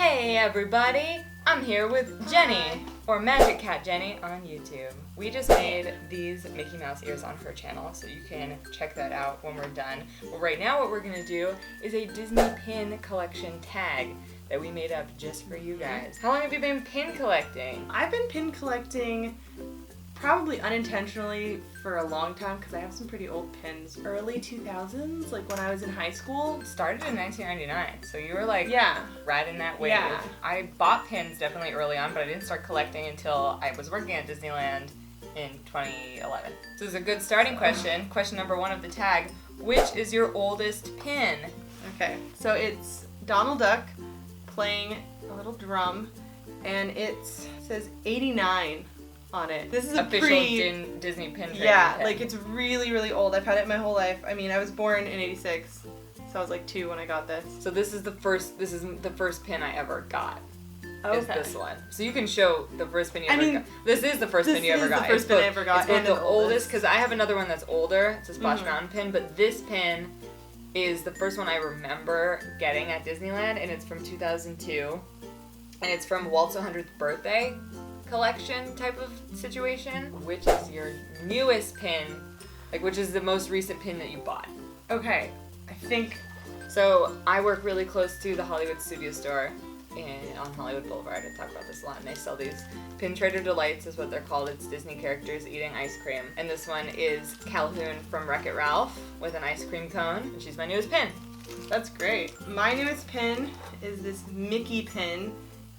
Hey everybody, I'm here with Jenny, or Magic Cat Jenny on YouTube. We just made these Mickey Mouse ears on her channel, so you can check that out when we're done. But right now what we're going to do is a Disney pin collection tag that we made up just for you guys. How long have you been pin collecting? I've been pin collecting probably unintentionally for a long time because I have some pretty old pins. Early 2000s, like when I was in high school. Started in 1999, so you were like riding that wave. Yeah. I bought pins definitely early on, but I didn't start collecting until I was working at Disneyland in 2011. So this is a good starting question. Question number 1 of the tag, which is your oldest pin? Okay, so it's Donald Duck playing a little drum, and it says 89 on it. This is a official Disney pin trading pin. Like it's really, really old. I've had it my whole life. I mean, I was born in 86, so I was like 2 when I got this. So this is the first pin I ever got. Okay. Is this one. So you can show the first pin you ever got. This is the first pin you ever got. This is the first pin I ever got. It's both and the oldest, because I have another one that's older. It's a Splash Mountain pin, but this pin is the first one I remember getting at Disneyland, and it's from 2002. And it's from Walt's 100th birthday collection type of situation. Which is your newest pin? Like, which is the most recent pin that you bought? Okay, I think... So, I work really close to the Hollywood Studio Store on Hollywood Boulevard. I talk about this a lot, and they sell these Pin Trader Delights is what they're called. It's Disney characters eating ice cream. And this one is Calhoun from Wreck-It Ralph with an ice cream cone, and she's my newest pin. That's great. My newest pin is this Mickey pin.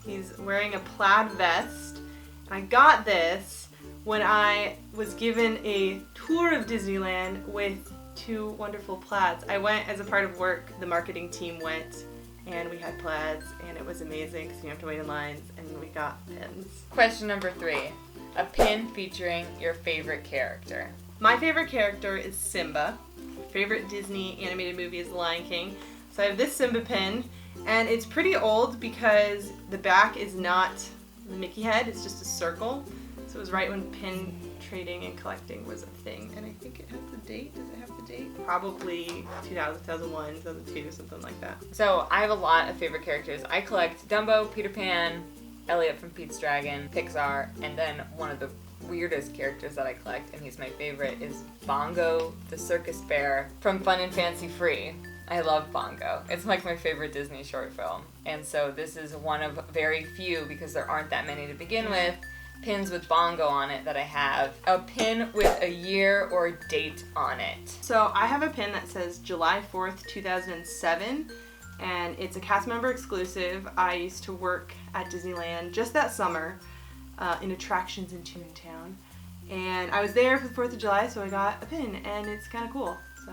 He's wearing a plaid vest. I got this when I was given a tour of Disneyland with 2 wonderful plaids. I went as a part of work, the marketing team went, and we had plaids, and it was amazing because you have to wait in lines, and we got pins. Question number 3. A pin featuring your favorite character. My favorite character is Simba. My favorite Disney animated movie is The Lion King. So I have this Simba pin, and it's pretty old because the back is not the Mickey head, it's just a circle. So it was right when pin trading and collecting was a thing. And I think it has the date. Does it have the date? Probably 2000, 2001, 2002, something like that. So I have a lot of favorite characters. I collect Dumbo, Peter Pan, Elliot from Pete's Dragon, Pixar, and then one of the weirdest characters that I collect, and he's my favorite, is Bongo the Circus Bear from Fun and Fancy Free. I love Bongo. It's like my favorite Disney short film. And so this is one of very few, because there aren't that many to begin with, pins with Bongo on it that I have. A pin with a year or date on it. So I have a pin that says July 4th, 2007, and it's a cast member exclusive. I used to work at Disneyland just that summer in attractions in Toontown. And I was there for the 4th of July, so I got a pin, and it's kind of cool. So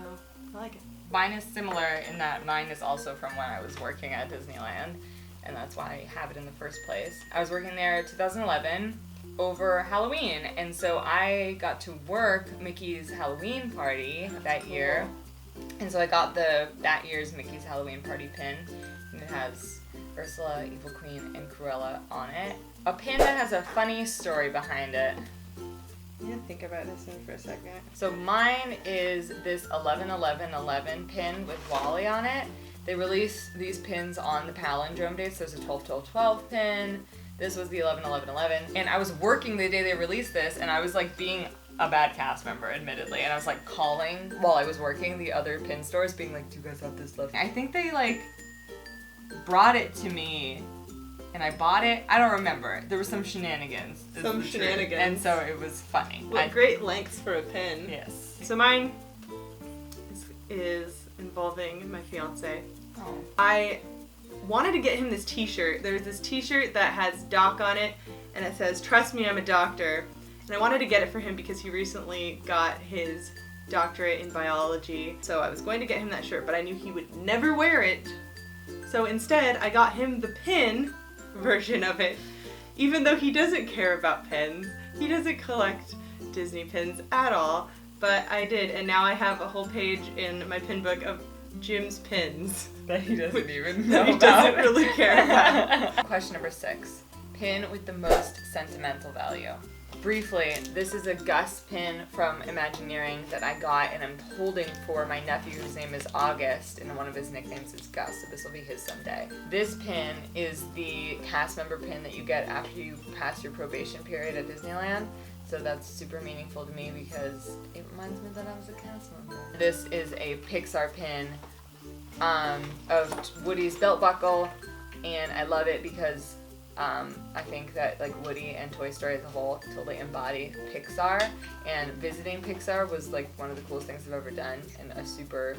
I like it. Mine is similar in that mine is also from when I was working at Disneyland, and that's why I have it in the first place. I was working there 2011 over Halloween, and so I got to work Mickey's Halloween party that year, and so I got that year's Mickey's Halloween party pin, and it has Ursula, Evil Queen, and Cruella on it. A pin that has a funny story behind it. I'm gonna think about this one for a second. So mine is this 11-11-11 pin with Wally on it. They release these pins on the palindrome dates. There's a 12-12-12 pin. This was the 11-11-11. And I was working the day they released this, and I was like being a bad cast member, admittedly. And I was like calling while I was working the other pin stores, being like, do you guys have this left? I think they like brought it to me, and I bought it. I don't remember. There was some shenanigans. Some shenanigans. And so it was funny. Great lengths for a pin. Yes. So mine is involving my fiance. Oh. I wanted to get him this t-shirt. There's this t-shirt that has Doc on it, and it says, "Trust me, I'm a doctor." And I wanted to get it for him because he recently got his doctorate in biology. So I was going to get him that shirt, but I knew he would never wear it. So instead, I got him the pin version of it. Even though he doesn't care about pins, he doesn't collect Disney pins at all, but I did, and now I have a whole page in my pin book of Jim's pins. That he doesn't even know that he doesn't really care about. Question number 6. Pin with the most sentimental value. Briefly, this is a Gus pin from Imagineering that I got and I'm holding for my nephew whose name is August and one of his nicknames is Gus, so this will be his someday. This pin is the cast member pin that you get after you pass your probation period at Disneyland. So that's super meaningful to me because it reminds me that I was a cast member. This is a Pixar pin of Woody's belt buckle, and I love it because I think that like Woody and Toy Story as a whole totally embody Pixar, and visiting Pixar was like one of the coolest things I've ever done and a super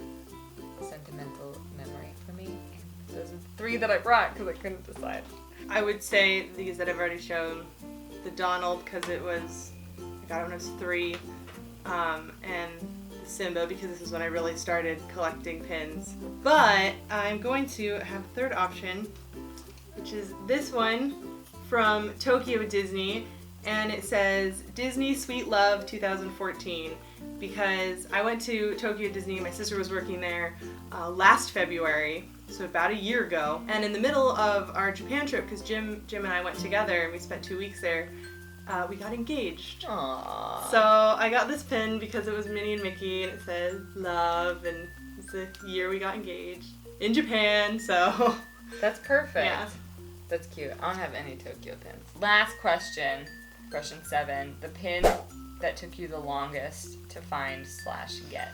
sentimental memory for me. And those are the 3 that I brought because I couldn't decide. I would say these that I've already shown. The Donald because it was, I got it when I was 3, and the Simba because this is when I really started collecting pins. But I'm going to have a third option, which is this one from Tokyo Disney, and it says Disney Sweet Love 2014 because I went to Tokyo Disney, my sister was working there last February, so about a year ago, and in the middle of our Japan trip, because Jim and I went together and we spent 2 weeks there, we got engaged. Aww. So I got this pin because it was Minnie and Mickey and it says love, and it's the year we got engaged in Japan, so That's perfect. yeah. That's cute. I don't have any Tokyo pins. Last question 7. The pin that took you the longest to find / get.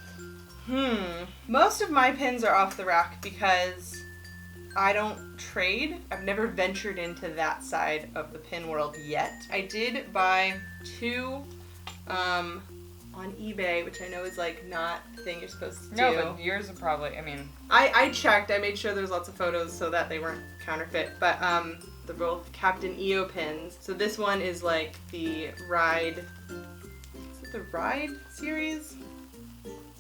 Most of my pins are off the rack because I don't trade. I've never ventured into that side of the pin world yet. I did buy 2 on eBay, which I know is like not the thing you're supposed to do. No, but yours are probably, I checked. I made sure there's lots of photos so that they weren't counterfeit. But they're both Captain EO pins. So this one is like the Ride. Is it the Ride series?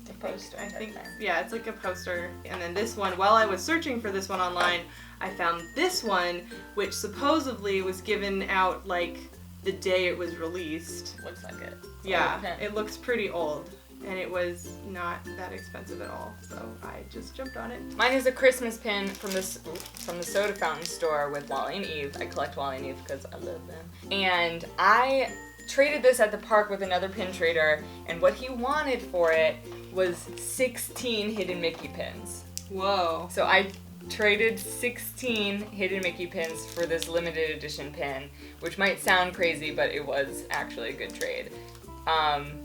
the poster. I think. Yeah, it's like a poster. And then this one, while I was searching for this one online, I found this one, which supposedly was given out like the day it was released. Looks like it. Yeah, it looks pretty old. And it was not that expensive at all, so I just jumped on it. Mine is a Christmas pin from the soda fountain store with Wally and Eve. I collect Wally and Eve because I love them. And I traded this at the park with another pin trader, and what he wanted for it was 16 Hidden Mickey pins. Whoa. So I traded 16 Hidden Mickey pins for this limited edition pin, which might sound crazy, but it was actually a good trade.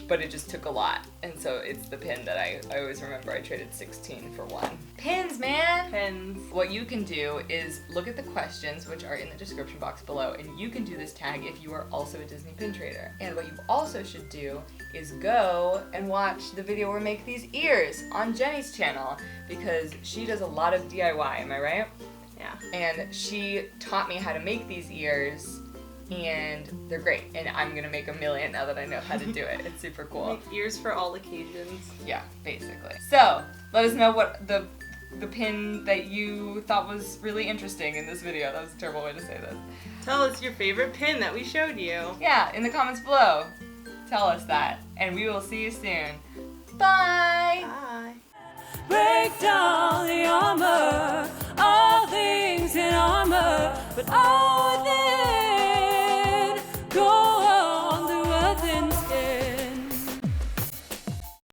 But it just took a lot, and so it's the pin that I always remember. I traded 16 for 1. Pins, man! Pins. What you can do is look at the questions, which are in the description box below, and you can do this tag if you are also a Disney pin trader. And what you also should do is go and watch the video where we make these ears on Jenny's channel, because she does a lot of DIY, am I right? Yeah. And she taught me how to make these ears, and they're great, and I'm gonna make a million now that I know how to do it. It's super cool. Make ears for all occasions. Yeah, basically. So, let us know what the pin that you thought was really interesting in this video. That was a terrible way to say this. Tell us your favorite pin that we showed you. Yeah, in the comments below. Tell us that, and we will see you soon. Bye! Bye. Break down the armor, all things in armor, but all